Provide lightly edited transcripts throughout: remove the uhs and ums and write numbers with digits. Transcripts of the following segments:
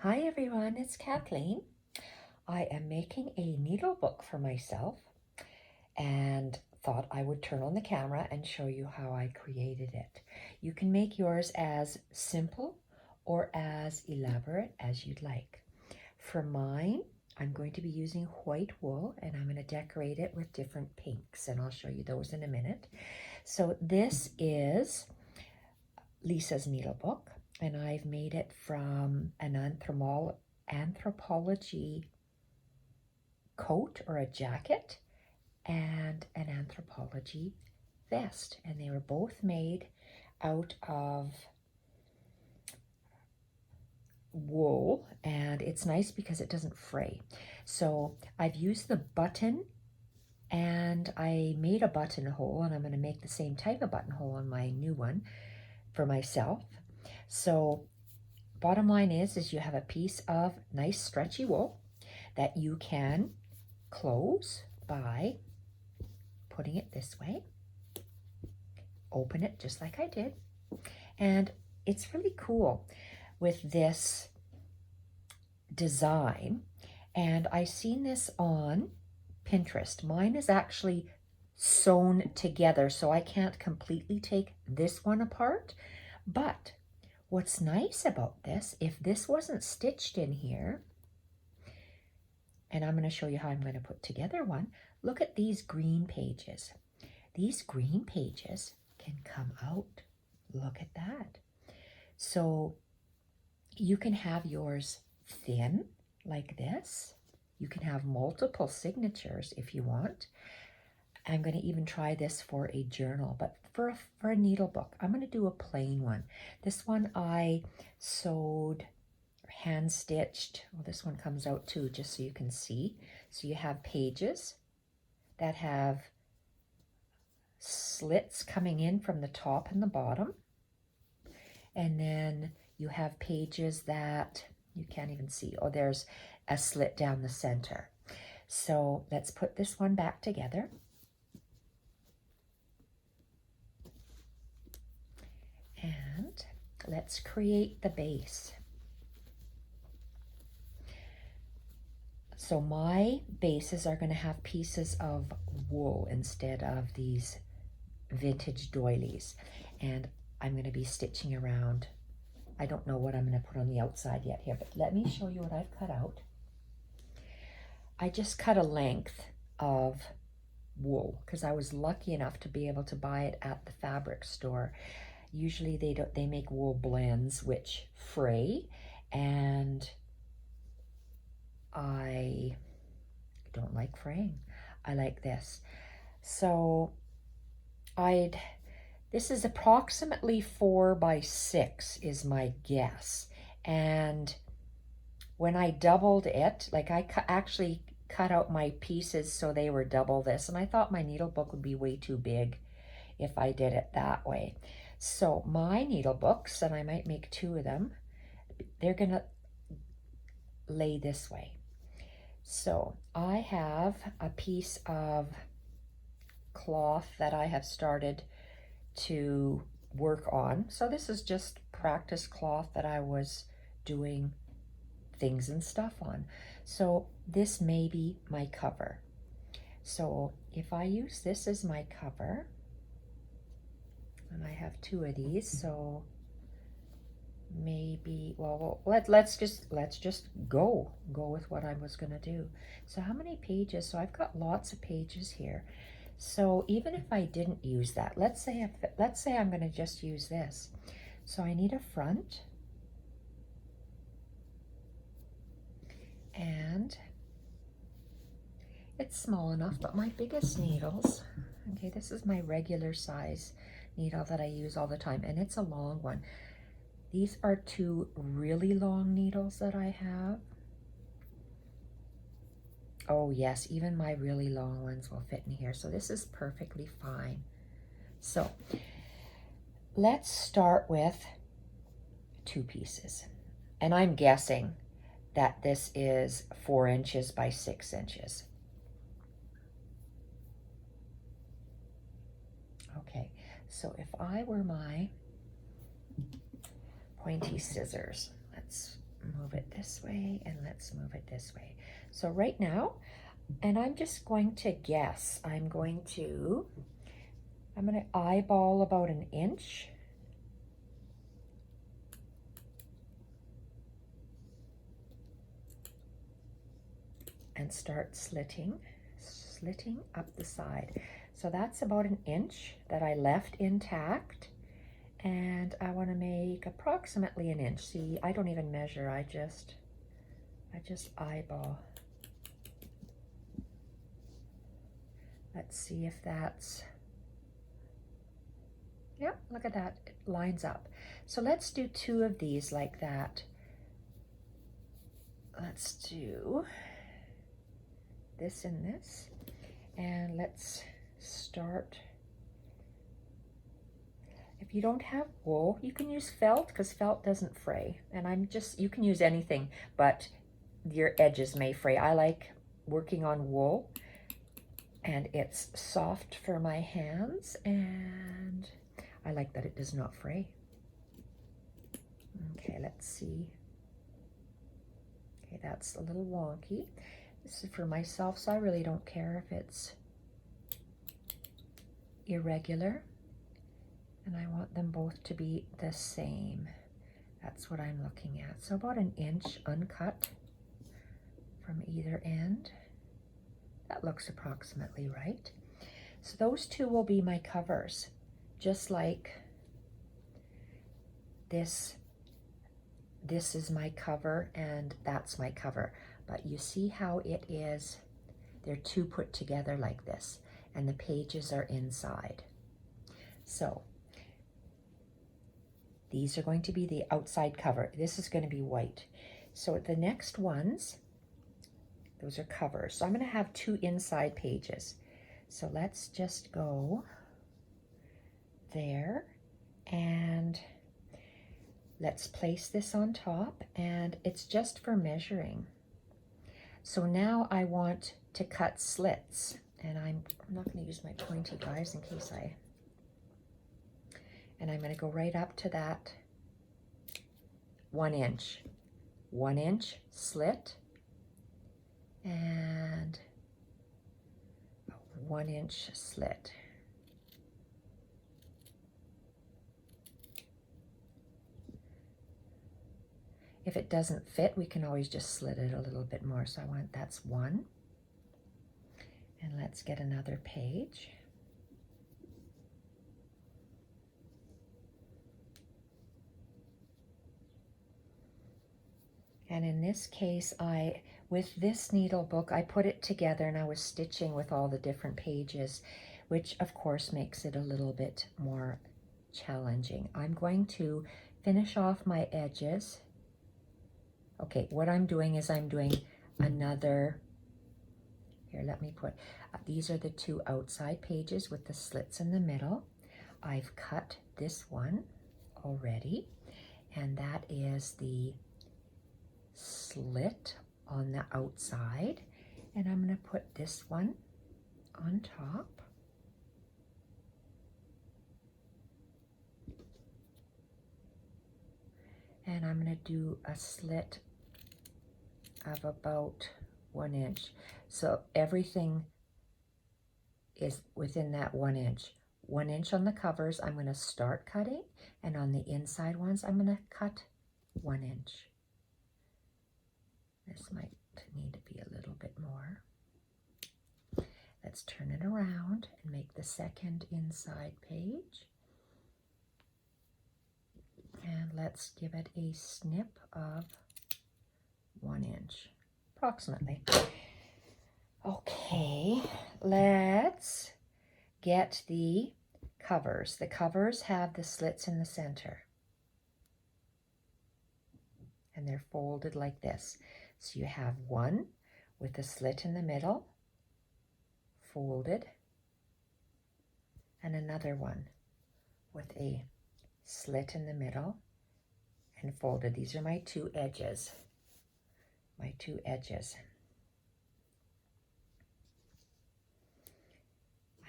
Hi everyone, it's Kathleen. I am making a needle book for myself and thought I would turn on the camera and show you how I created it. You can make yours as simple or as elaborate as you'd like. For mine, I'm going to be using white wool and I'm going to decorate it with different pinks, and I'll show you those in a minute. So this is Lisa's needle book, and I've made it from an anthropology coat or a jacket and an anthropology vest, and they were both made out of wool, and it's nice because it doesn't fray. So I've used the button, and I made a buttonhole, and I'm going to make the same type of buttonhole on my new one for myself. So bottom line is you have a piece of nice stretchy wool that you can close by putting it this way. Open it just like I did. And it's really cool with this design. And I seen this on Pinterest. Mine is actually sewn together, so I can't completely take this one apart. But what's nice about this, if this wasn't stitched in here, and I'm going to show you how I'm going to put together one, look at these green pages. These green pages can come out. Look at that. So you can have yours thin like this. You can have multiple signatures if you want. I'm going to even try this for a journal, but for a needle book, I'm going to do a plain one. This one I sewed, hand stitched. Well, this one comes out too, just so you can see. So you have pages that have slits coming in from the top and the bottom. And then you have pages that you can't even see. Oh, there's a slit down the center. So let's put this one back together. And let's create the base. So my bases are going to have pieces of wool instead of these vintage doilies. And I'm going to be stitching around. I don't know what I'm going to put on the outside yet here, but let me show you what I've cut out. I just cut a length of wool because I was lucky enough to be able to buy it at the fabric store. Usually they make wool blends which fray, and I don't like fraying. I like this. So this is approximately 4 by 6 is my guess. And when I doubled it, like I actually cut out my pieces so they were double this, and I thought my needle book would be way too big if I did it that way. So my needle books, and I might make 2 of them, they're gonna lay this way. So I have a piece of cloth that I have started to work on. So this is just practice cloth that I was doing things and stuff on. So this may be my cover. So if I use this as my cover, and I have 2 of these, so maybe, well, let's just go with what I was gonna do. So how many pages? So I've got lots of pages here. So even if I didn't use that, let's say I'm gonna just use this. So I need a front, and it's small enough, but my biggest needles, okay, this is my regular size needle that I use all the time, and it's a long one. These are 2 really long needles that I have. Oh yes, even my really long ones will fit in here. So this is perfectly fine. So let's start with 2 pieces. And I'm guessing that this is 4 inches by 6 inches. Okay, so if I were my pointy scissors, let's move it this way, and let's move it this way. So right now, and I'm just going to guess, I'm going to eyeball about an inch. And start slitting up the side. So that's about an inch that I left intact. And I want to make approximately an inch. See, I don't even measure, I just eyeball. Let's see if that's, yep, look at that, it lines up. So let's do 2 of these like that. Let's do this and this, and let's start. If you don't have wool, you can use felt, because felt doesn't fray. And you can use anything, but your edges may fray. I like working on wool, and it's soft for my hands, and I like that it does not fray. Okay, let's see. Okay, that's a little wonky. This is for myself, so I really don't care if it's irregular. And I want them both to be the same. That's what I'm looking at. So about an inch uncut from either end. That looks approximately right. So those 2 will be my covers, just like this. This is my cover and that's my cover. But you see how it is, they're 2 put together like this, and the pages are inside. So these are going to be the outside cover. This is going to be white. So the next ones, those are covers. So I'm going to have 2 inside pages. So let's just go there, and let's place this on top, and it's just for measuring. So now I want to cut slits, and I'm not going to use my pointy guys in case and I'm going to go right up to that 1 inch. 1 inch slit, and a 1 inch slit. If it doesn't fit, we can always just slit it a little bit more. So that's 1. And let's get another page. And in this case, with this needle book, I put it together and I was stitching with all the different pages, which of course makes it a little bit more challenging. I'm going to finish off my edges. Okay, what I'm doing is I'm doing another, here, let me put, these are the 2 outside pages with the slits in the middle. I've cut this one already, and that is the slit on the outside, and I'm going to put this one on top. And I'm going to do a slit of about 1 inch. So everything is within that 1 inch. 1 inch on the covers, I'm going to start cutting, and on the inside ones, I'm going to cut 1 inch. This might need to be a little bit more. Let's turn it around and make the second inside page. And let's give it a snip of 1 inch, approximately. Okay, let's get the covers. The covers have the slits in the center, and they're folded like this. So you have one with a slit in the middle, folded, and another one with a slit in the middle and folded. These are my 2 edges. My 2 edges.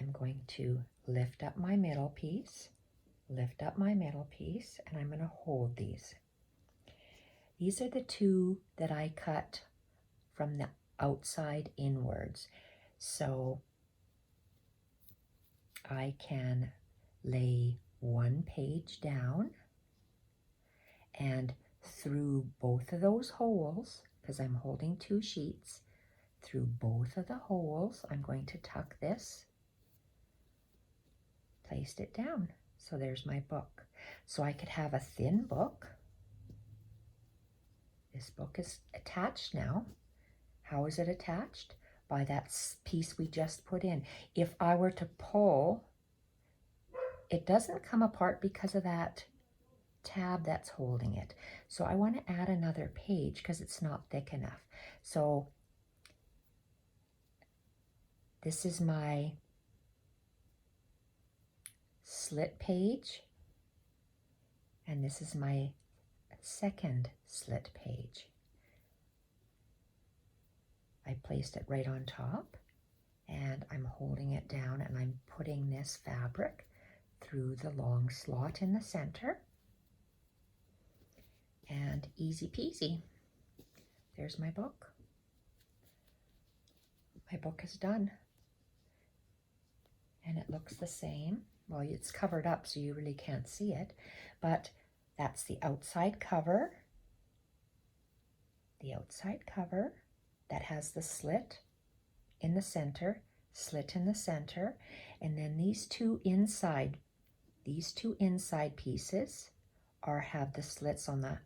I'm going to lift up my middle piece, and I'm going to hold these. These are the two that I cut from the outside inwards. So I can lay one page down, and through both of those holes, because I'm holding two sheets, through both of the holes, I'm going to tuck this, placed it down. So there's my book. So I could have a thin book. This book is attached now. How is it attached? By that piece we just put in. If I were to pull, it doesn't come apart because of that tab that's holding it. So I want to add another page because it's not thick enough. So this is my slit page, and this is my second slit page. I placed it right on top, and I'm holding it down, and I'm putting this fabric through the long slot in the center, and easy peasy. There's my book. My book is done, and it looks the same. Well, it's covered up so you really can't see it, but that's the outside cover. The outside cover that has the slit in the center, slit in the center, and then these two inside pieces have the slits on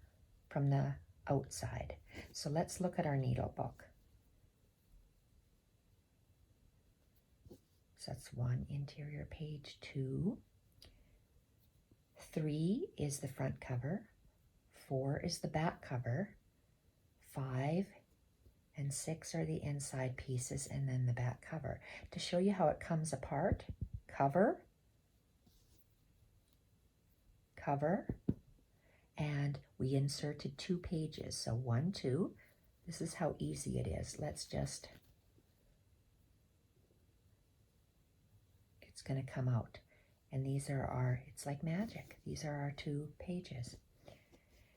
from the outside. So let's look at our needle book. So that's 1 interior page, 2. 3 is the front cover, 4 is the back cover, 5 and 6 are the inside pieces, and then the back cover. To show you how it comes apart, cover, cover, and we inserted 2 pages. So 1, 2. This is how easy it is. Let's just, it's going to come out. And these are our, it's like magic. These are our 2 pages.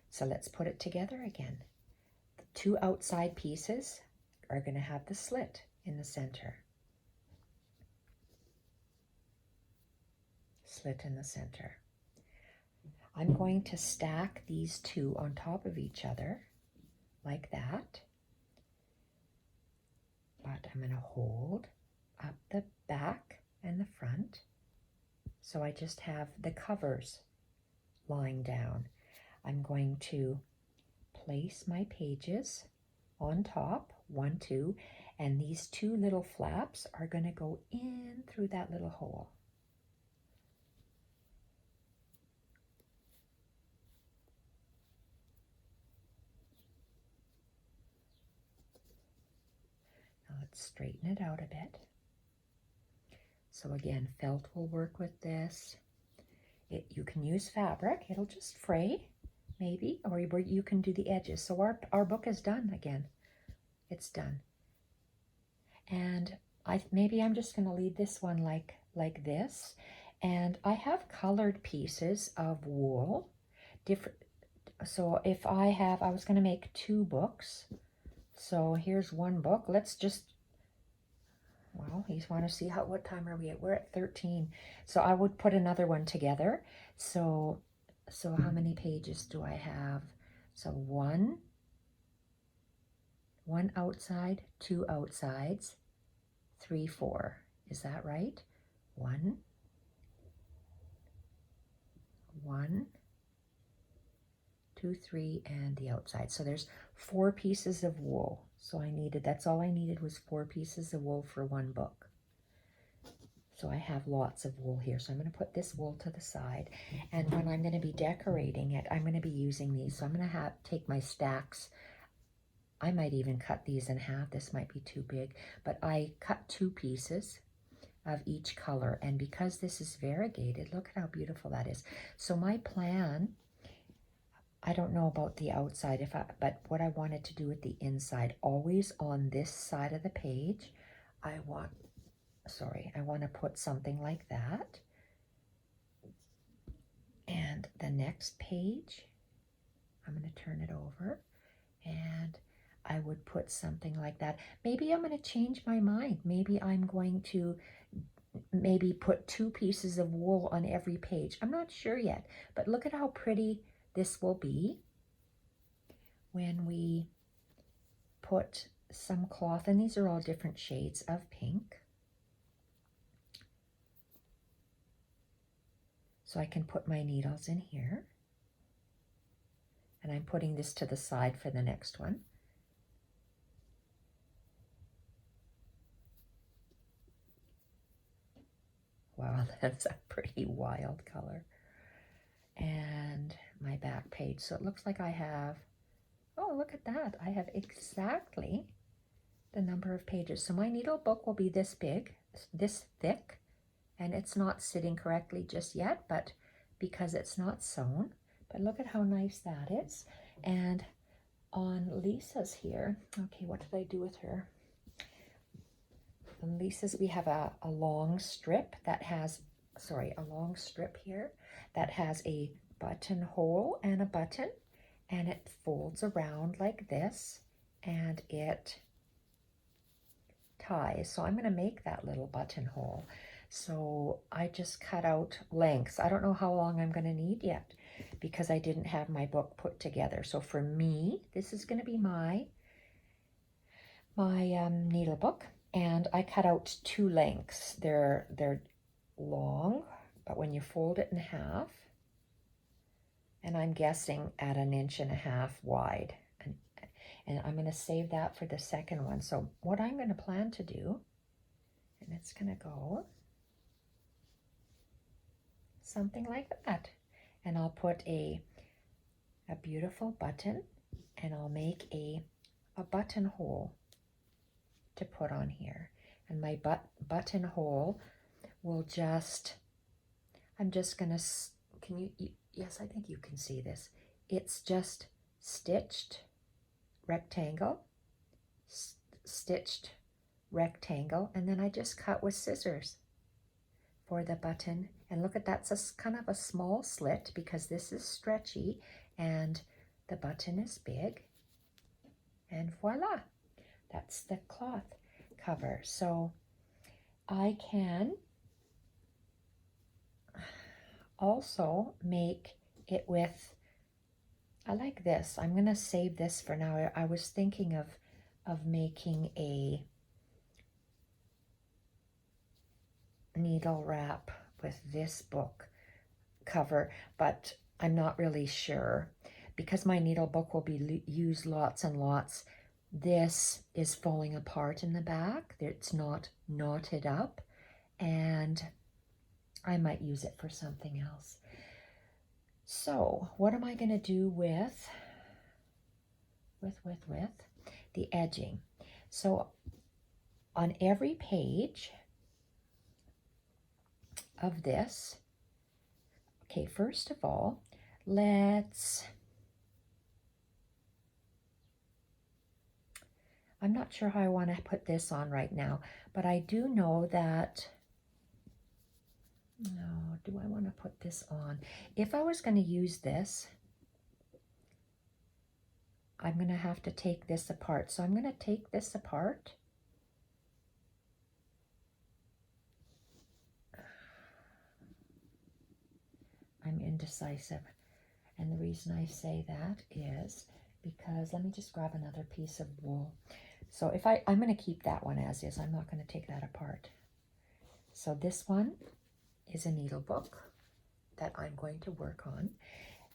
So let's put it together again. The 2 outside pieces are going to have the slit in the center. Slit in the center. I'm going to stack these 2 on top of each other like that. But I'm going to hold up the back and the front. So I just have the covers lying down. I'm going to place my pages on top, 1, 2, and these 2 little flaps are going to go in through that little hole. Now let's straighten it out a bit. So again, felt will work with this. You can use fabric, it'll just fray, maybe, or you can do the edges. So our book is done again. It's done. And maybe I'm just going to leave this one like this. And I have colored pieces of wool. So if I was going to make 2 books. So here's 1 book. Let's just, well, you want to see what time are we at? We're at 13. So I would put another one together. So how many pages do I have? So 1 outside, 2 outsides, 3, 4. Is that right? 1, 2, 3, and the outside. So there's 4 pieces of wool. So that's all I needed was 4 pieces of wool for 1 book. So I have lots of wool here. So I'm going to put this wool to the side. And when I'm going to be decorating it, I'm going to be using these. So I'm going to take my stacks. I might even cut these in half. This might be too big. But I cut 2 pieces of each color. And because this is variegated, look at how beautiful that is. So my plan, I don't know about the outside, but what I wanted to do with the inside, always on this side of the page, I want to put something like that. And the next page, I'm going to turn it over, and I would put something like that. Maybe I'm going to change my mind. Maybe I'm going to put 2 pieces of wool on every page. I'm not sure yet, but look at how pretty this will be when we put some cloth, and these are all different shades of pink. So I can put my needles in here, and I'm putting this to the side for the next one. Wow, that's a pretty wild color. And my back page. So it looks like I have, oh, look at that. I have exactly the number of pages. So my needle book will be this big, this thick, and it's not sitting correctly just yet, but because it's not sewn. But look at how nice that is. And on Lisa's here, okay, what did I do with her? On Lisa's, we have a long strip that has, a long strip here that has a buttonhole and a button, and it folds around like this, and it ties. So I'm going to make that little buttonhole. So I just cut out lengths. I don't know how long I'm going to need yet because I didn't have my book put together. So for me, this is going to be my needle book, and I cut out 2 lengths. They're long, but when you fold it in half, and I'm guessing at 1.5 inches wide, and I'm going to save that for the second one. So what I'm going to plan to do, and it's going to go something like that, and I'll put a beautiful button, and I'll make a buttonhole to put on here, and my buttonhole will just, I'm just gonna, can you, yes, I think you can see this. It's just stitched rectangle, stitched rectangle, and then I just cut with scissors for the button. And look at that's kind of a small slit because this is stretchy and the button is big. And voila, that's the cloth cover. So I can also make it with, I like this. I'm going to save this for now. I was thinking of making a needle wrap with this book cover, but I'm not really sure because my needle book will be used lots and lots. This is falling apart in the back. It's not knotted up, and I might use it for something else. So what am I going to do with the edging? So on every page of this, okay, first of all, I'm not sure how I want to put this on right now, but I do know that, no, do I want to put this on? If I was going to use this, I'm going to have to take this apart. So I'm going to take this apart. I'm indecisive. And the reason I say that is because, let me just grab another piece of wool. So if I'm going to keep that one as is. I'm not going to take that apart. So this one is a needle book that I'm going to work on.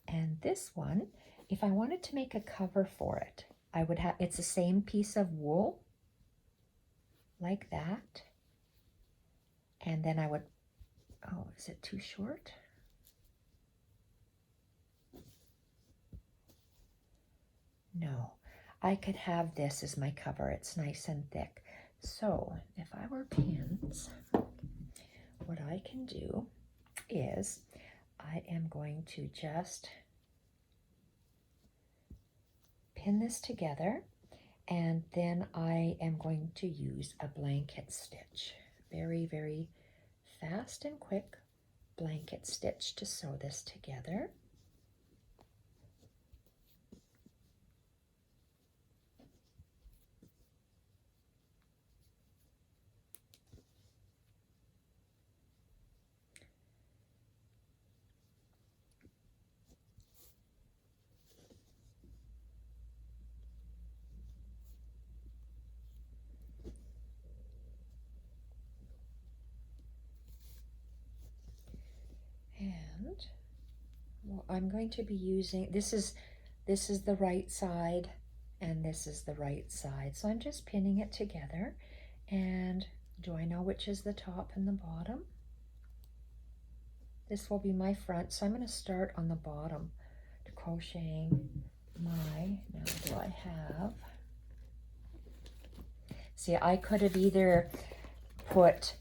And this one, if I wanted to make a cover for it, I would have, it's the same piece of wool, like that. And then I would, oh, is it too short? No, I could have this as my cover. It's nice and thick. So if I were pins, what I can do is I am going to just pin this together, and then I am going to use a blanket stitch. Very, very fast and quick blanket stitch to sew this together. So I'm going to be using, this is the right side and this is the right side. So I'm just pinning it together. And do I know which is the top and the bottom? This will be my front, so I'm going to start on the bottom to crocheting my, now do I have, see, I could have either put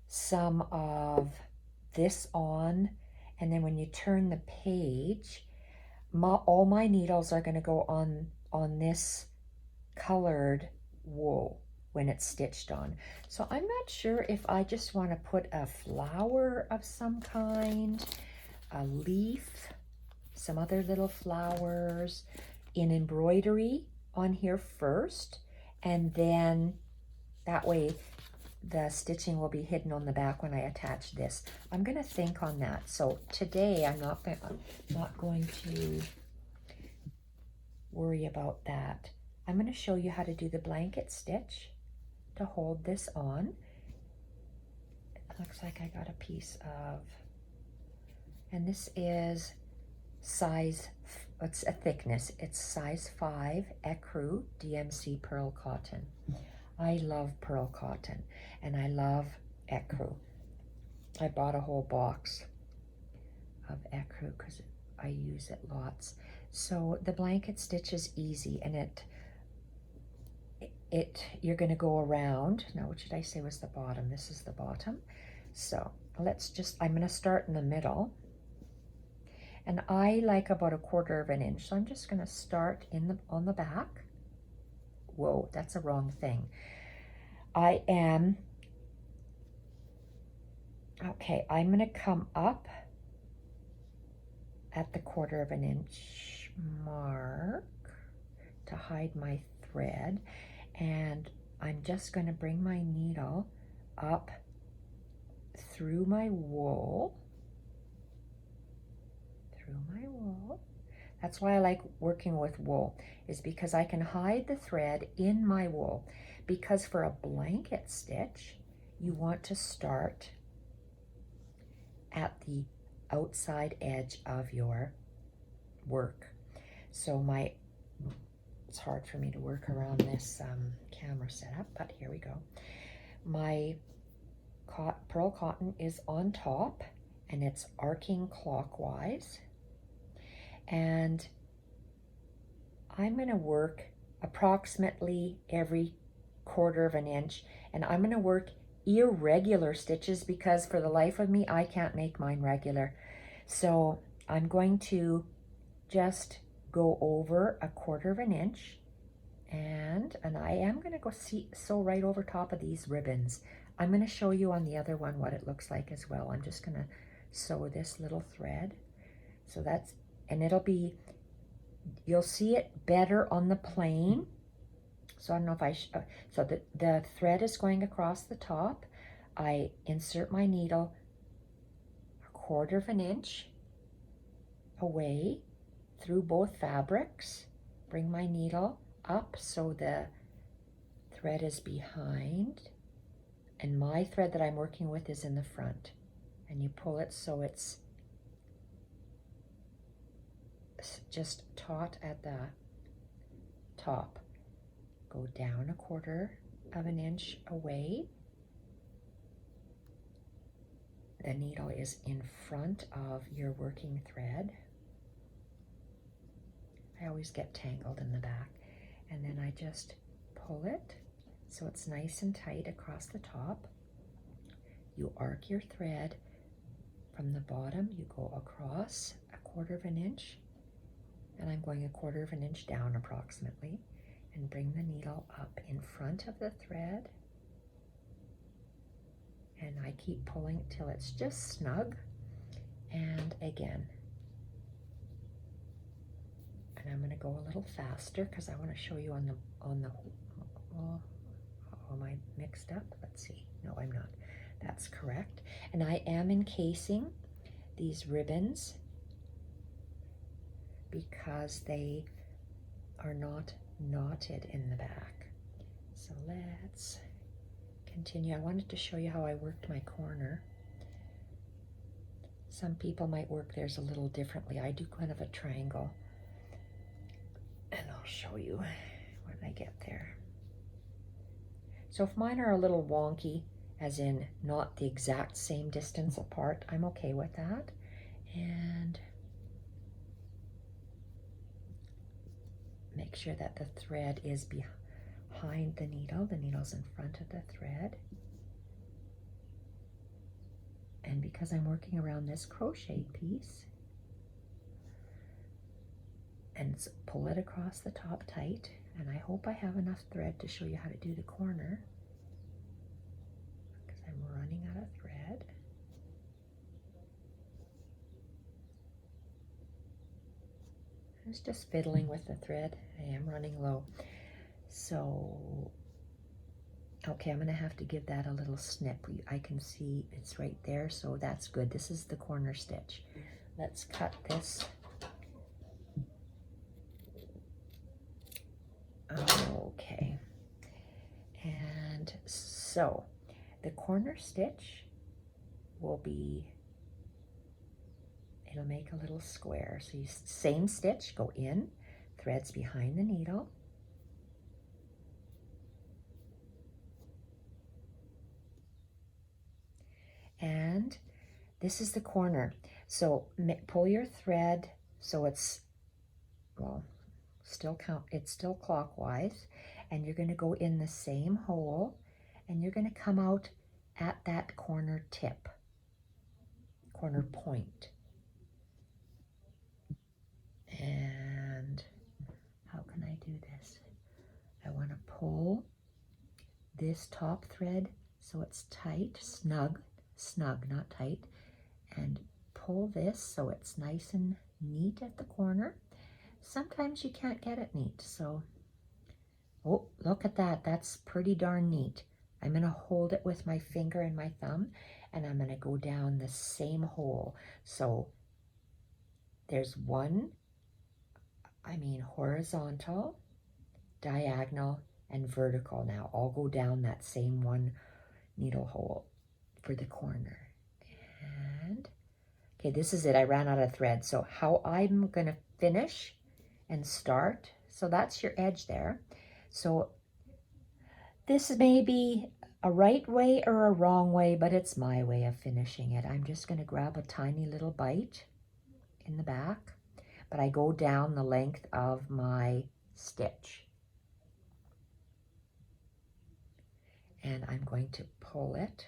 some of this on, and then when you turn the page, all my needles are going to go on this colored wool when it's stitched on. So I'm not sure if I just want to put a flower of some kind, a leaf, some other little flowers in embroidery on here first, and then that way the stitching will be hidden on the back when I attach this. I'm going to think on that. So today I'm not going to worry about that. I'm going to show you how to do the blanket stitch to hold this on. It looks like I got a piece of, and this is size, it's a thickness, it's size 5 ecru DMC pearl cotton. I love pearl cotton and I love ecru. I bought a whole box of ecru because I use it lots. So the blanket stitch is easy, and you're going to go around. Now, what should I say was the bottom? This is the bottom. So let's just, I'm going to start in the middle, and I like about 1/4 of an inch. So I'm just going to start on the back. Whoa, that's a wrong thing. I'm going to come up at the 1/4 of an inch mark to hide my thread, and I'm just going to bring my needle up through my wool, That's why I like working with wool, is because I can hide the thread in my wool. Because for a blanket stitch, you want to start at the outside edge of your work. So it's hard for me to work around this camera setup, but here we go. My pearl cotton is on top, and it's arcing clockwise. And I'm going to work approximately every 1/4 of an inch, and I'm going to work irregular stitches because for the life of me, I can't make mine regular. So I'm going to just go over 1/4 of an inch, and I am going to go sew right over top of these ribbons. I'm going to show you on the other one what it looks like as well. I'm just going to sew this little thread. So that's, and you'll see it better on the plane. So I don't know if so the thread is going across the top. I insert my needle 1/4 of an inch away through both fabrics, bring my needle up so the thread is behind, and my thread that I'm working with is in the front, and you pull it so it's just taut at the top. Go down 1/4 of an inch away. The needle is in front of your working thread. I always get tangled in the back. And then I just pull it so it's nice and tight across the top. You arc your thread from the bottom. You go across 1/4 of an inch, and I'm going 1/4 of an inch down approximately, and bring the needle up in front of the thread. And I keep pulling till it's just snug. And again, and I'm going to go a little faster because I want to show you on the oh, am I mixed up? Let's see. No, I'm not. That's correct. And I am encasing these ribbons because they are not knotted in the back. So let's continue. I wanted to show you how I worked my corner. Some people might work theirs a little differently. I do kind of a triangle. And I'll show you when I get there. So if mine are a little wonky, as in not the exact same distance apart, I'm okay with that. And make sure that the thread is behind the needle. The needle's in front of the thread. And because I'm working around this crochet piece, and pull it across the top tight, and I hope I have enough thread to show you how to do the corner, because I'm running out of thread. I was just fiddling with the thread. I am running low. So, okay, I'm gonna have to give that a little snip. I can see it's right there, so that's good. This is the corner stitch. Let's cut this. Okay, and so the corner stitch will be, it'll make a little square. So you same stitch, go in, threads behind the needle, and this is the corner. So pull your thread so it's, well, it's still clockwise, and you're going to go in the same hole, and you're going to come out at that corner tip, corner point. And how can I do this? I want to pull this top thread so it's tight, snug, not tight, and pull this so it's nice and neat at the corner. Sometimes you can't get it neat, so, oh, look at that. That's pretty darn neat. I'm going to hold it with my finger and my thumb, and I'm going to go down the same hole. So there's one, horizontal, diagonal, and vertical. Now I'll go down that same one needle hole for the corner. And, okay, this is it. I ran out of thread. So how I'm going to finish and start, so that's your edge there. So this may be a right way or a wrong way, but it's my way of finishing it. I'm just going to grab a tiny little bite in the back, but I go down the length of my stitch. And I'm going to pull it.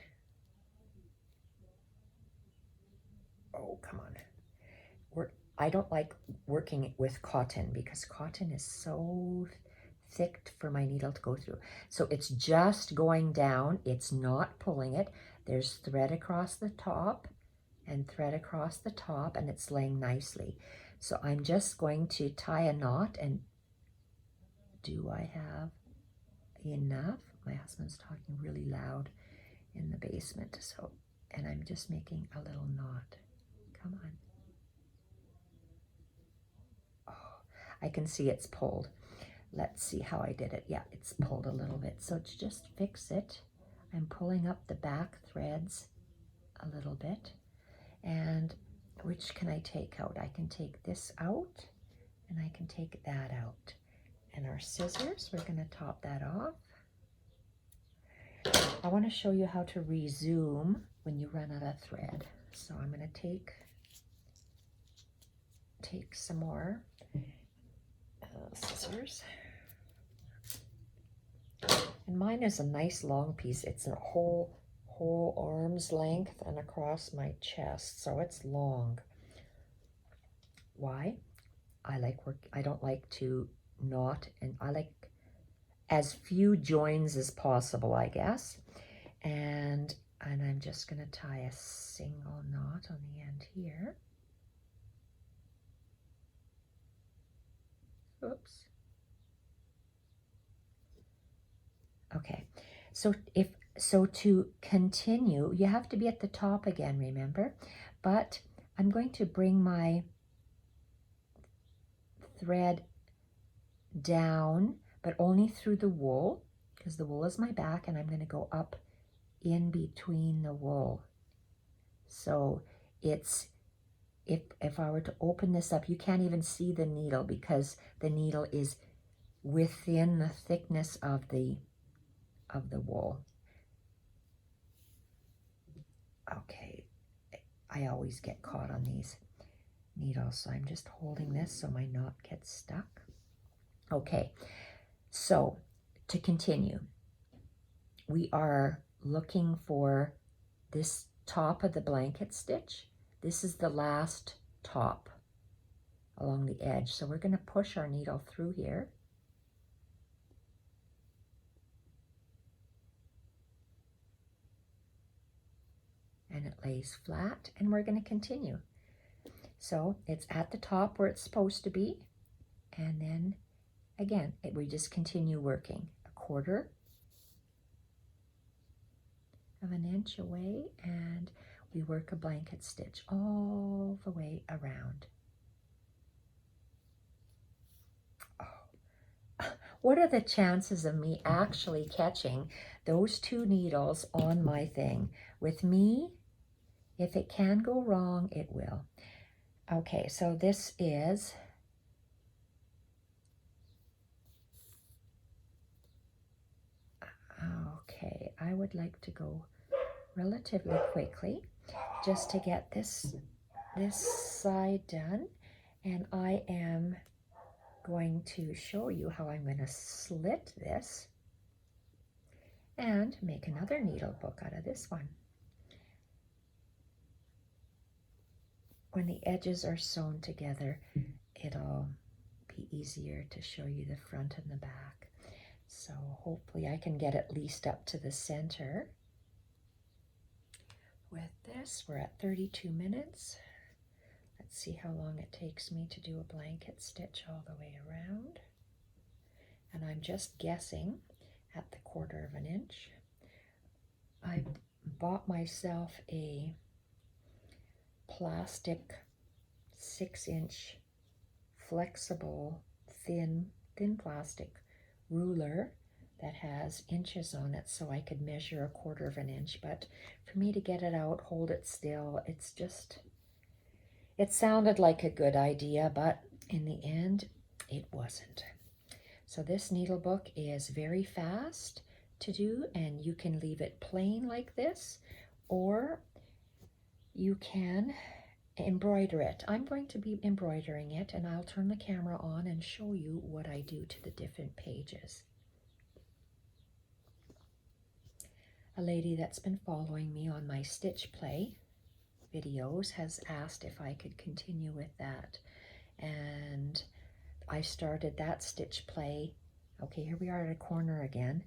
Oh, come on. I don't like working with cotton because cotton is so thick for my needle to go through. So it's just going down. It's not pulling it. There's thread across the top and thread across the top, and it's laying nicely. So I'm just going to tie a knot, and do I have enough? My husband's talking really loud in the basement, so, and I'm just making a little knot. Come on. Oh, I can see it's pulled. Let's see how I did it. Yeah, it's pulled a little bit. So to just fix it, I'm pulling up the back threads a little bit. And which can I take out? I can take this out, and I can take that out. And our scissors, we're going to top that off. I want to show you how to resume when you run out of thread. So I'm going to take some more scissors. And mine is a nice long piece. It's a whole arm's length and across my chest, so it's long. Why? I don't like to knot, and I like as few joins as possible, I guess. And I'm just going to tie a single knot on the end here. Oops. Okay, so to continue, you have to be at the top again, remember? But I'm going to bring my thread down, but only through the wool, because the wool is my back, and I'm going to go up in between the wool. So it's if I were to open this up, you can't even see the needle because the needle is within the thickness of the wool. Okay, I always get caught on these needles, so I'm just holding this so my knot gets stuck. Okay, so to continue, we are looking for this top of the blanket stitch. This is the last top along the edge, so we're going to push our needle through here. And it lays flat, and we're going to continue. So it's at the top where it's supposed to be, and then again, we just continue working 1/4 of an inch away, and we work a blanket stitch all the way around. Oh. What are the chances of me actually catching those 2 needles on my thing? With me, if it can go wrong, it will. Okay, so this is okay. I would like to go relatively quickly just to get this side done, and I am going to show you how I'm going to slit this and make another needle book out of this one. When the edges are sewn together, it'll be easier to show you the front and the back. So hopefully I can get at least up to the center. With this, we're at 32 minutes. Let's see how long it takes me to do a blanket stitch all the way around. And I'm just guessing at the 1/4 of an inch. I bought myself a plastic 6-inch flexible thin plastic ruler that has inches on it, so I could measure a 1/4 of an inch. But for me to get it out, hold it still, it sounded like a good idea, but in the end it wasn't. So this needle book is very fast to do, and you can leave it plain like this, or you can embroider it. I'm going to be embroidering it, and I'll turn the camera on and show you what I do to the different pages. A lady that's been following me on my stitch play videos has asked if I could continue with that, and I started that stitch play. Okay, here we are at a corner again.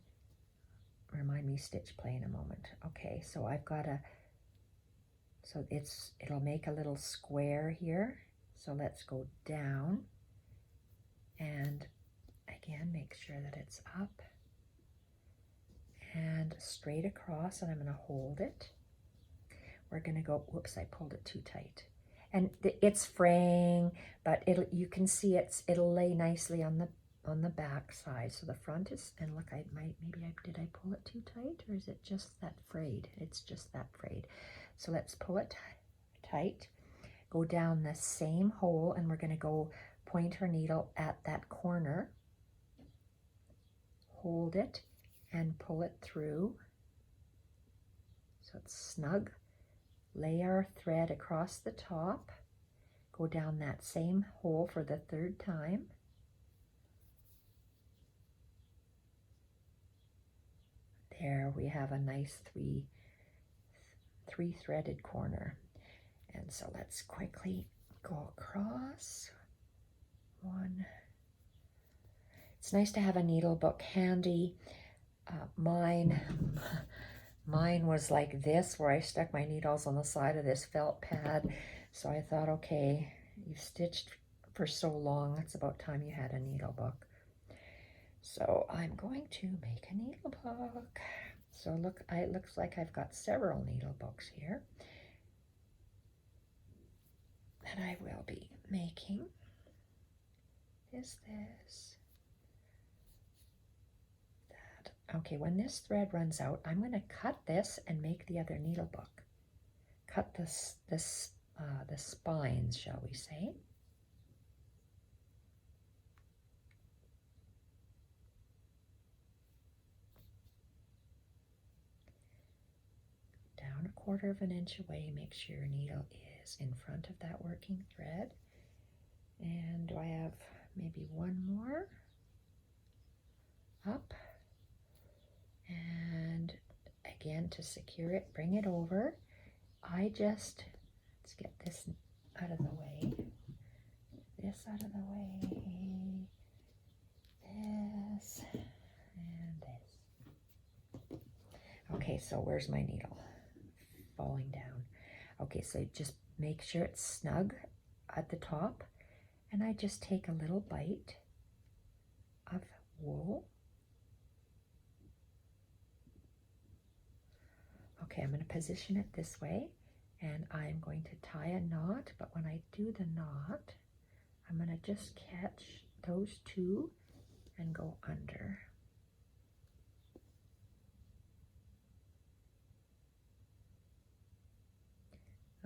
Remind me stitch play in a moment. Okay, so I've got so it'll make a little square here. So let's go down and again make sure that it's up and straight across, and I'm going to hold it. We're going to go, whoops, I pulled it too tight. And it's fraying, but you can see it'll lay nicely on the back side. So the front is, and look, did I pull it too tight, or is it just that frayed? It's just that frayed. So let's pull it tight, go down the same hole, and we're going to go point our needle at that corner, hold it, and pull it through so it's snug. Lay our thread across the top, go down that same hole for the 3rd time. There we have a nice three threaded corner. And so let's quickly go across. 1. It's nice to have a needle book handy. Mine was like this, where I stuck my needles on the side of this felt pad. So I thought, okay, you've stitched for so long, it's about time you had a needle book. So I'm going to make a needle book. So look, it looks like I've got several needle books here that I will be making. This. Okay, when this thread runs out, I'm going to cut this and make the other needle book. Cut this the spines, shall we say. Down 1/4 of an inch away, make sure your needle is in front of that working thread. And do I have maybe one more? Up. And again, to secure it, bring it over. Let's get this out of the way. This out of the way. This and this. Okay, so where's my needle? Falling down. Okay, so just make sure it's snug at the top, and I just take a little bite of wool. Okay, I'm going to position it this way, and I'm going to tie a knot, but when I do the knot, I'm going to just catch those two and go under.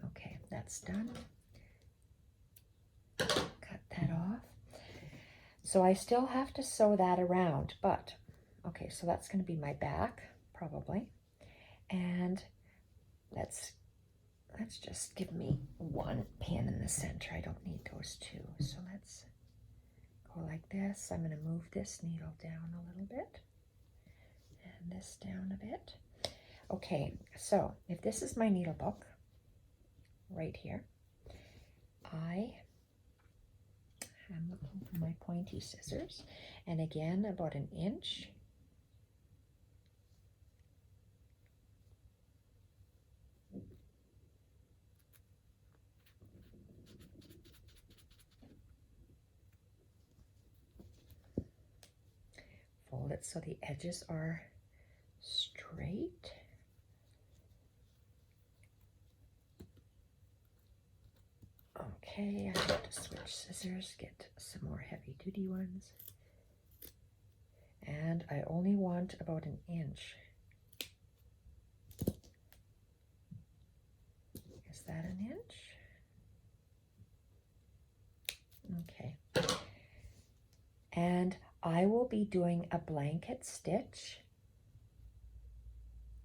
Okay, that's done. Cut that off. So I still have to sew that around, but okay, so that's going to be my back, probably. And let's just give me one pin in the center. I don't need those two. So let's go like this. I'm going to move this needle down a little bit and this down a bit. Okay, so if this is my needle book right here, I am looking for my pointy scissors, and again about 1 inch. Fold it so the edges are straight. Okay, I have to switch scissors, get some more heavy duty ones. And I only want about 1 inch. Is that 1 inch? Okay. And I will be doing a blanket stitch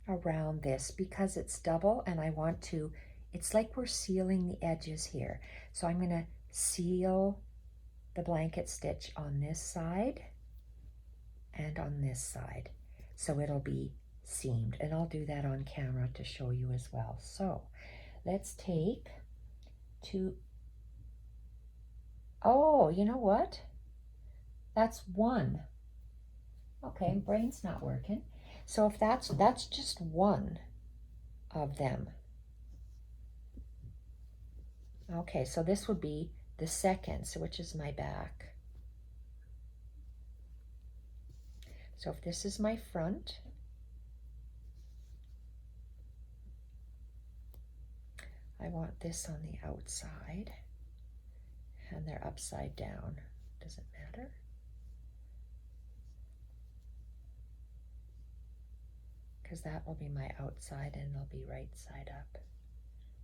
around this because it's double, and I want to, it's like we're sealing the edges here. So I'm going to seal the blanket stitch on this side and on this side. So it'll be seamed, and I'll do that on camera to show you as well. So let's take oh, you know what? That's 1. Okay, brain's not working. So if that's just 1 of them. Okay, so this would be the second, so which is my back. So if this is my front, I want this on the outside, and they're upside down. Does it matter? Because that will be my outside and they'll be right side up.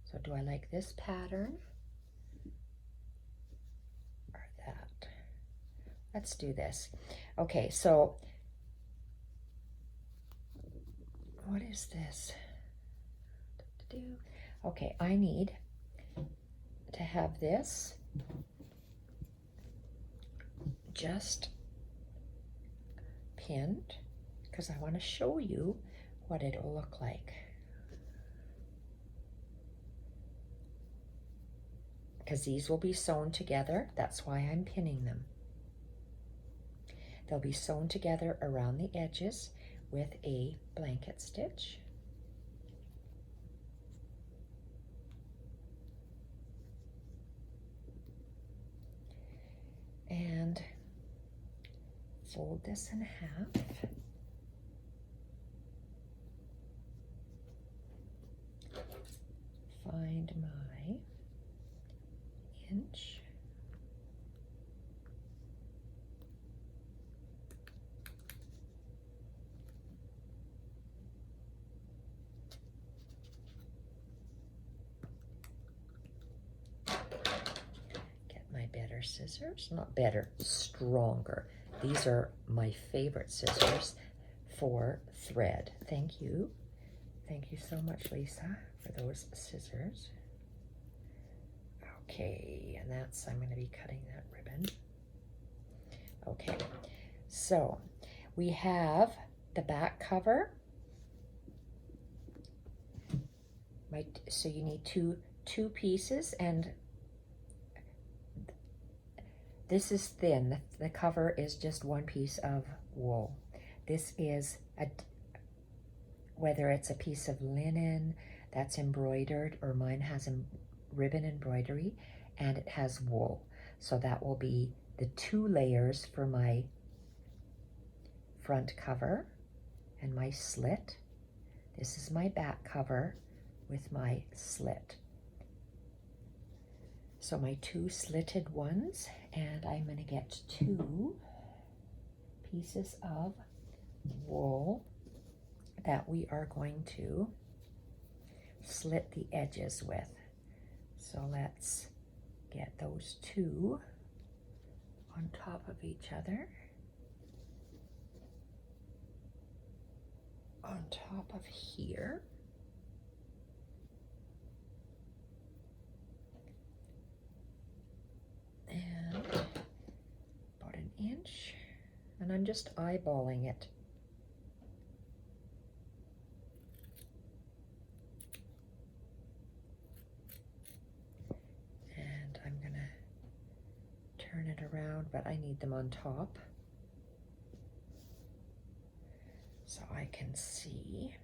So do I like this pattern or that? Let's do this. Okay, so what is this? Okay, I need to have this just pinned because I want to show you what it'll look like. Because these will be sewn together, that's why I'm pinning them. They'll be sewn together around the edges with a blanket stitch. And fold this in half. Find my inch. scissors, not better, stronger. These are my favorite scissors for thread. Thank you. Thank you so much, Lisa, for those scissors. Okay, and that's, I'm going to be cutting that ribbon. Okay, so we have the back cover. So you need two pieces, and this is thin. The cover is just one piece of wool. This is whether it's a piece of linen that's embroidered, or mine has ribbon embroidery, and it has wool. So that will be the 2 layers for my front cover and my slit. This is my back cover with my slit. So my 2 slitted ones, and I'm going to get 2 pieces of wool that we are going to slit the edges with. So let's get those 2 on top of each other, on top of here. And about 1 inch, and I'm just eyeballing it. And I'm gonna turn it around, but I need them on top so I can see.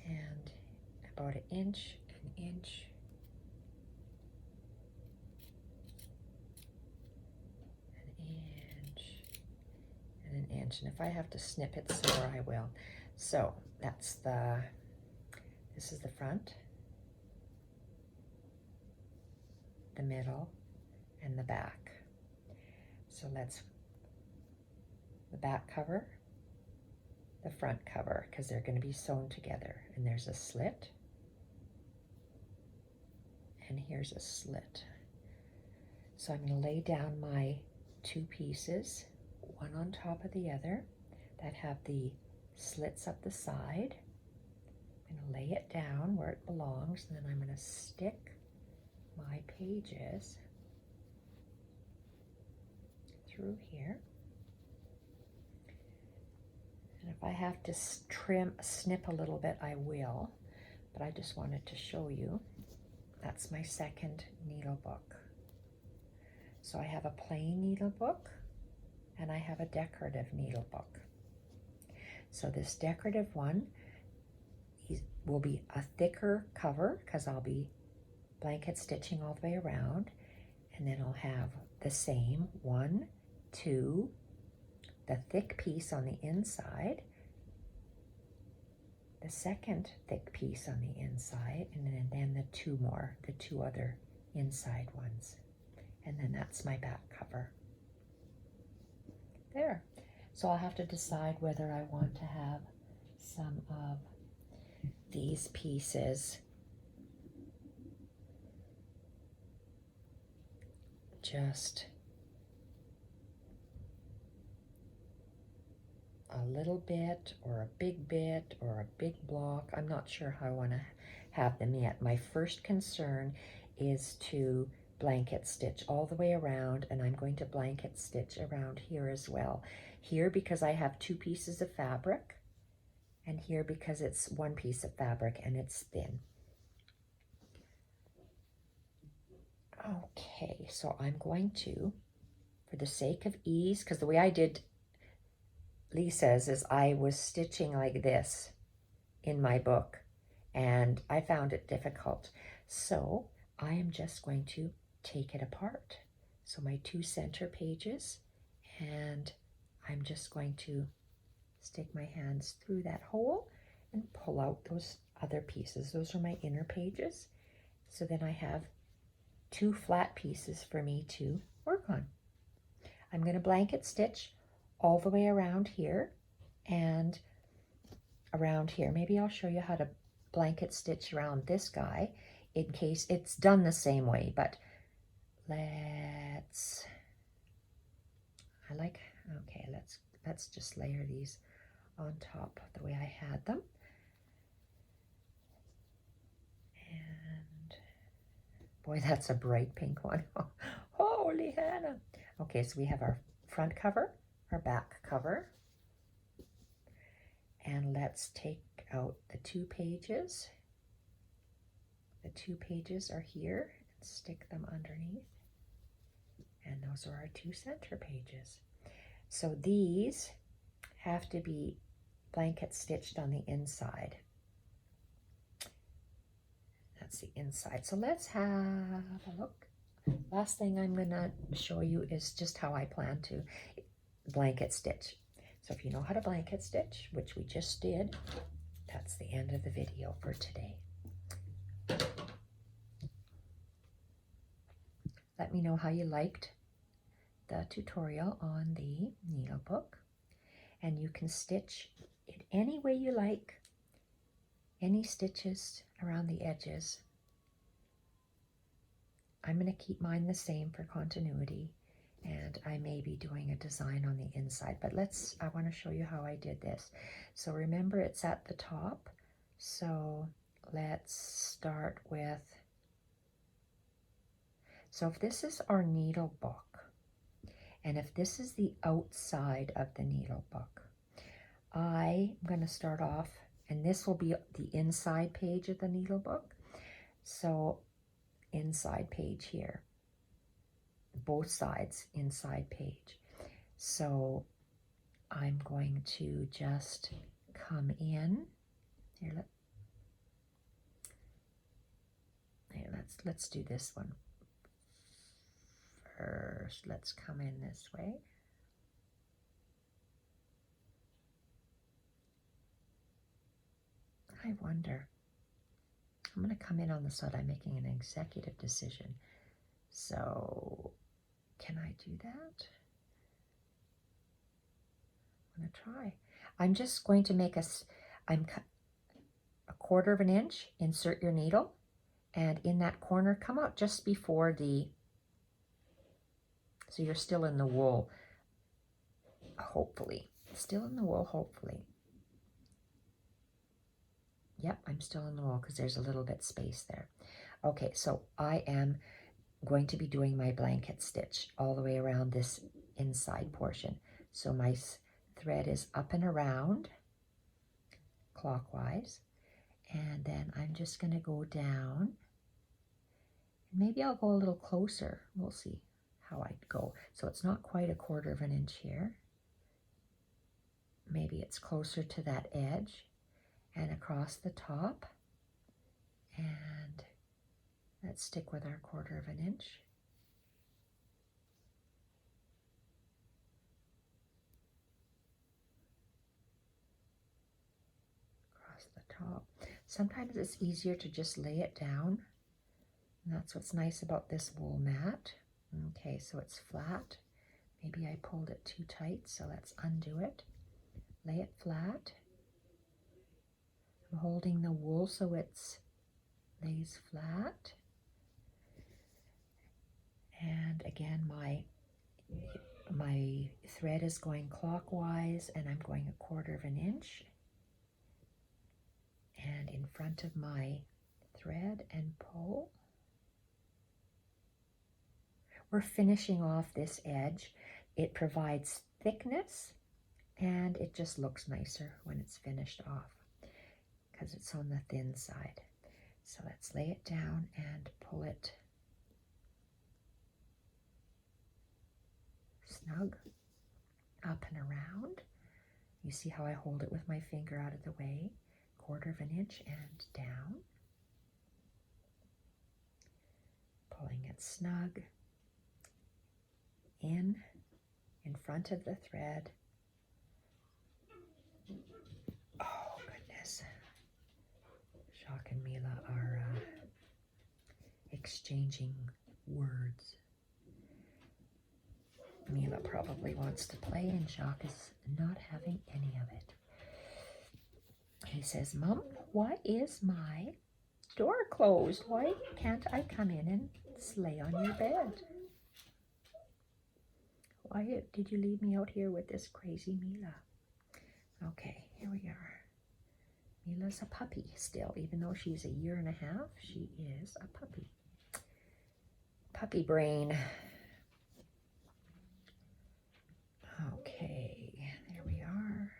And about 1 inch, 1 inch, and 1 inch, and if I have to snip it somewhere, I will. So that's this is the front, the middle, and the back. So let's, the back cover, the front cover, because they're going to be sewn together, and there's a slit, and here's a slit. So I'm going to lay down my 2 pieces, one on top of the other, that have the slits up the side. I'm going to lay it down where it belongs, and then I'm going to stick my pages through here. And if I have to snip a little bit, I will, but I just wanted to show you. That's my second needle book. So I have a plain needle book, and I have a decorative needle book. So this decorative one will be a thicker cover, because I'll be blanket stitching all the way around, and then I'll have the same 1, 2, the thick piece on the inside, the second thick piece on the inside, and then the 2 other inside ones. And then that's my back cover. There. So I'll have to decide whether I want to have some of these pieces just a little bit, or a big block. I'm not sure how I want to have them yet. My first concern is to blanket stitch all the way around, and I'm going to blanket stitch around here as well. Here because I have 2 pieces of fabric, and here because it's 1 piece of fabric and it's thin. Okay, so I'm going to, for the sake of ease, because the way I did Lisa's is I was stitching like this in my book, and I found it difficult. So I am just going to take it apart. So my 2 center pages, and I'm just going to stick my hands through that hole and pull out those other pieces. Those are my inner pages. So then I have 2 flat pieces for me to work on. I'm going to blanket stitch all the way around here and around here. Maybe I'll show you how to blanket stitch around this guy in case it's done the same way, but let's, okay, let's just layer these on top the way I had them. And boy, that's a bright pink one. Holy Hannah. Okay, so we have our front cover, our back cover. And let's take out the 2 pages. The 2 pages are here, and stick them underneath. And those are our 2 center pages. So these have to be blanket stitched on the inside. That's the inside. So let's have a look. Last thing I'm gonna show you is just how I plan to blanket stitch. So if you know how to blanket stitch, which we just did, that's the end of the video for today. Let me know how you liked the tutorial on the needle book, and you can stitch it any way you like, any stitches around the edges. I'm going to keep mine the same for continuity, and I may be doing a design on the inside, but I want to show you how I did this. So remember, it's at the top, so let's start with, so if this is our needle book, and if this is the outside of the needle book, I'm going to start off, and this will be the inside page of the needle book. So inside page here, both sides, inside page. So I'm going to just come in here. Let's do this one first. Let's come in this way. I wonder, I'm going to come in on the side. I'm making an executive decision. So can I do that? I'm going to try. I'm just going to make a 1/4 of an inch, insert your needle, and in that corner, come out just before so you're still in the wool, hopefully. Still in the wool, hopefully. Yep, I'm still in the wool because there's a little bit space there. Okay, so I am going to be doing my blanket stitch all the way around this inside portion. So my thread is up and around clockwise, and then I'm just going to go down. Maybe I'll go a little closer. We'll see how I go. So it's not quite 1/4 of an inch here. Maybe it's closer to that edge, and across the top, and let's stick with our 1/4 of an inch. Across the top. Sometimes it's easier to just lay it down, and that's what's nice about this wool mat. Okay, so it's flat. Maybe I pulled it too tight, so let's undo it. Lay it flat. I'm holding the wool so it lays flat. And again, my thread is going clockwise, and I'm going 1/4 of an inch. And in front of my thread and pull. We're finishing off this edge. It provides thickness, and it just looks nicer when it's finished off because it's on the thin side. So let's lay it down and pull it snug up and around. You see how I hold it with my finger out of the way, 1/4 of an inch and down. Pulling it snug in front of the thread. Oh goodness. Jacques and Mila are exchanging words. Mila probably wants to play, and Jacques is not having any of it. He says, "Mom, why is my door closed? Why can't I come in and slay on your bed?" Why did you leave me out here with this crazy Mila? Okay, here we are. Mila's a puppy still, even though she's a 1.5 years. She is a puppy. Puppy brain. Okay, there we are.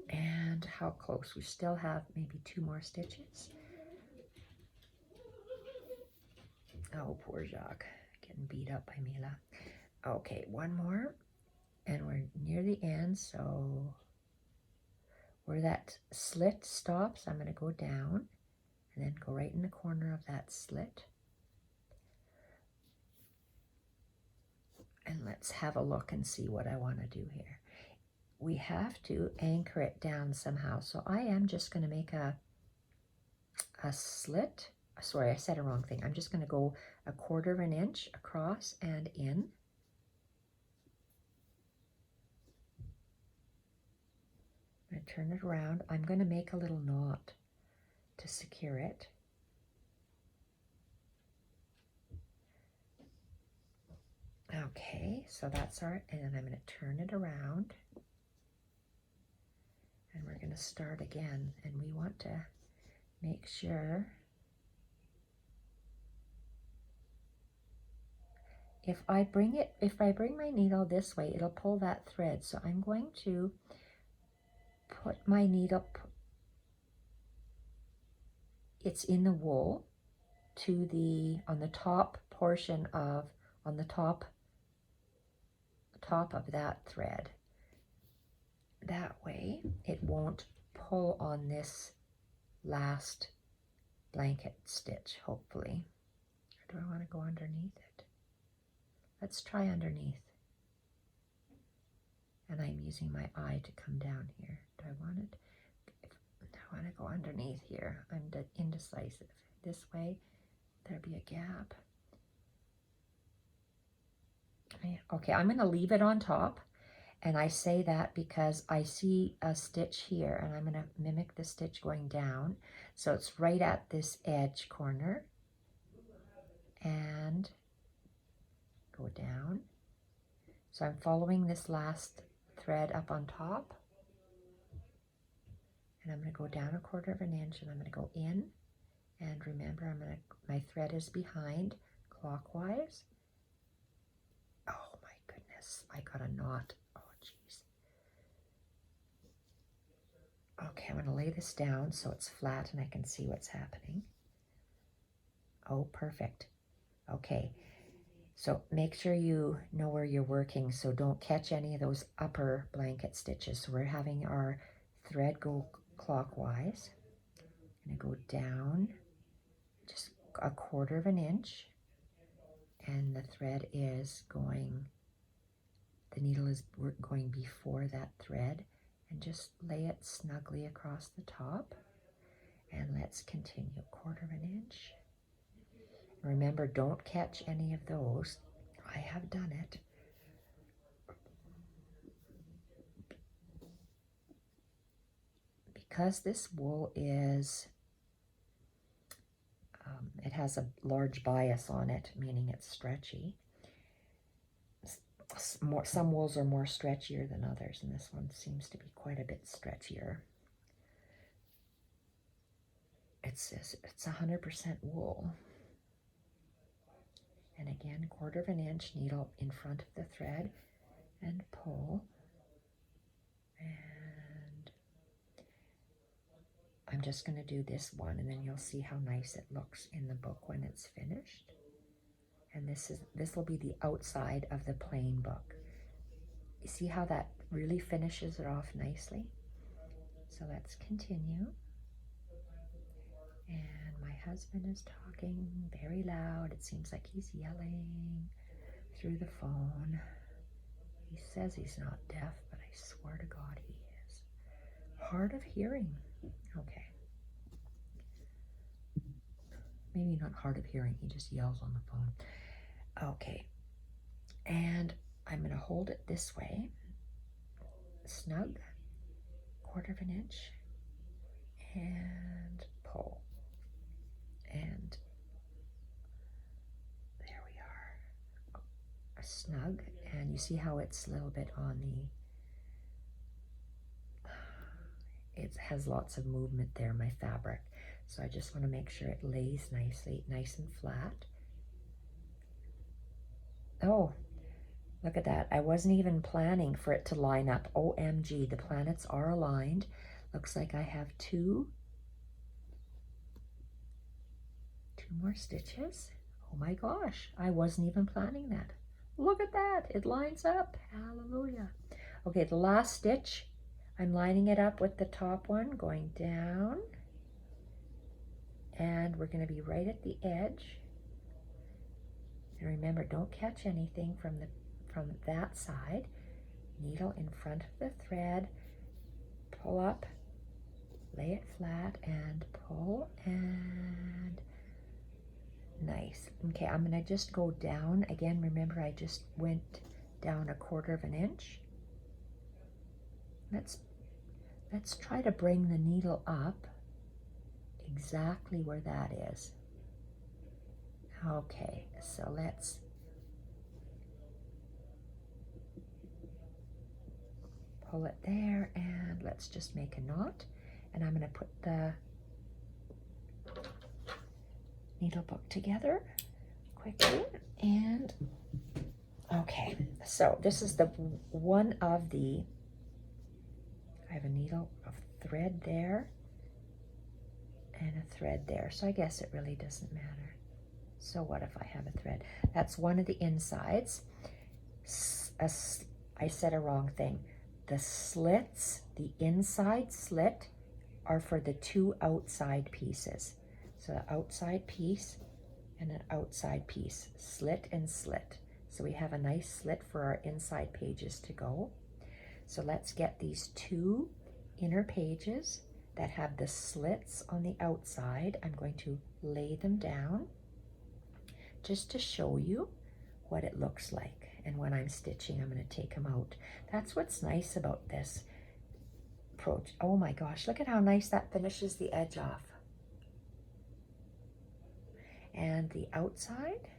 And how close? We still have maybe 2 more stitches. Oh, poor Jacques, getting beat up by Mila. Okay, 1 more, and we're near the end, so where that slit stops, I'm going to go down and then go right in the corner of that slit. And let's have a look and see what I want to do here. We have to anchor it down somehow, so I am just going to make a slit. Sorry, I said a wrong thing. I'm just going to go 1/4 inch across and in. I'm going to turn it around. I'm going to make a little knot to secure it. Okay, so that's our, and then I'm going to turn it around. And we're going to start again. And we want to make sure if I bring my needle this way, it'll pull that thread. So I'm going to put my needle, it's in the wool, to the, on the top portion of, on the top of that thread. That way it won't pull on this last blanket stitch, hopefully. Or do I want to go underneath it? Let's try underneath. And I'm using my eye to come down here. Do I want it? I want to go underneath here. I'm indecisive. This way, there'll be a gap. Okay, I'm going to leave it on top. And I say that because I see a stitch here, and I'm going to mimic the stitch going down. So it's right at this edge corner. And go down. So I'm following this last thread up on top. And I'm going to go down 1/4 inch, and I'm going to go in. And remember, my thread is behind clockwise. Oh my goodness, I got a knot. Oh geez. Okay, I'm going to lay this down so it's flat and I can see what's happening. Oh, perfect. Okay, so make sure you know where you're working, so don't catch any of those upper blanket stitches. So we're having our thread go clockwise. I'm going to go down just 1/4 inch, and the thread is going, the needle is going before that thread, and just lay it snugly across the top. And let's continue 1/4 inch. Remember, don't catch any of those. I have done it. Because this wool is, it has a large bias on it, meaning it's stretchy. Some wools are more stretchier than others, and this one seems to be quite a bit stretchier. It says it's 100% wool. And again, 1/4 inch needle in front of the thread and pull. And I'm just going to do this one, and then you'll see how nice it looks in the book when it's finished. And this will be the outside of the plain book. You see how that really finishes it off nicely? So let's continue. And my husband is talking very loud. It seems like he's yelling through the phone. He says he's not deaf, but I swear to God he is. Hard of hearing. Okay. Maybe not hard of hearing, he just yells on the phone. Okay. And I'm going to hold it this way. Snug. 1/4 inch. And pull. And there we are. snug, and you see how it's a little bit on it has lots of movement there, my fabric. So I just want to make sure it lays nicely, nice and flat. Oh, look at that. I wasn't even planning for it to line up. OMG, the planets are aligned. Looks like I have two more stitches. Oh my gosh, I wasn't even planning that. Look at that, it lines up. Hallelujah. Okay, the last stitch, I'm lining it up with the top one, going down. And we're going to be right at the edge. And remember, don't catch anything from that side. Needle in front of the thread, pull up, lay it flat, and pull, and nice. Okay, I'm going to just go down. Again, remember I just went down 1/4 inch. Let's try to bring the needle up exactly where that is. Okay, so let's pull it there, and let's just make a knot. And I'm going to put the needle book together quickly. And okay, so this is the one of the, I have a needle of thread there and a thread there, so I guess it really doesn't matter. So what if I have a thread? That's one of the insides. I said a wrong thing. The slits, the inside slit, are for the 2 outside pieces. So the outside piece and an outside piece, slit and slit. So we have a nice slit for our inside pages to go. So let's get these 2 inner pages that have the slits on the outside. I'm going to lay them down just to show you what it looks like. And when I'm stitching, I'm going to take them out. That's what's nice about this approach. Oh my gosh, look at how nice that finishes the edge off. And the outside,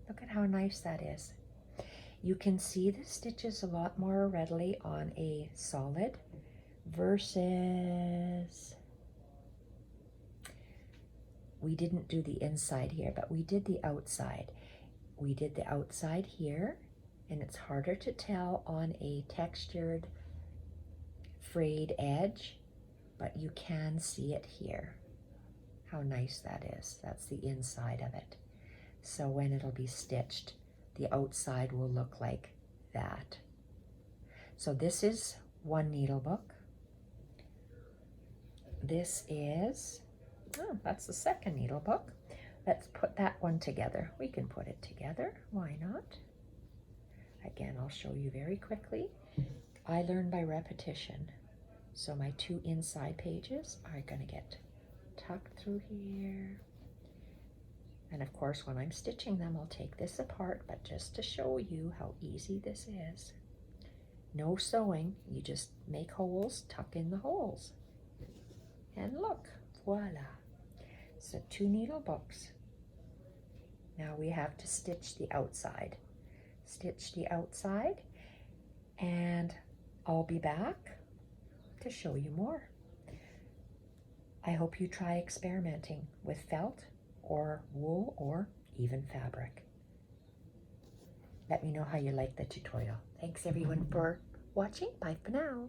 look at how nice that is. You can see the stitches a lot more readily on a solid versus, we didn't do the inside here, but we did the outside. We did the outside here, and it's harder to tell on a textured frayed edge, but you can see it here. How nice that is. That's the inside of it. So when it'll be stitched, the outside will look like that. So this is one needle book. This is, oh, that's the second needle book. Let's put that one together. We can put it together, why not? Again, I'll show you very quickly. I learn by repetition. So my 2 inside pages are gonna get tucked through here. And of course, when I'm stitching them, I'll take this apart, but just to show you how easy this is. No sewing, you just make holes, tuck in the holes. And look, voila. So 2 needle books. Now we have to stitch the outside. Stitch the outside, and I'll be back to show you more. I hope you try experimenting with felt or wool or even fabric. Let me know how you like the tutorial. Thanks everyone for watching. Bye for now.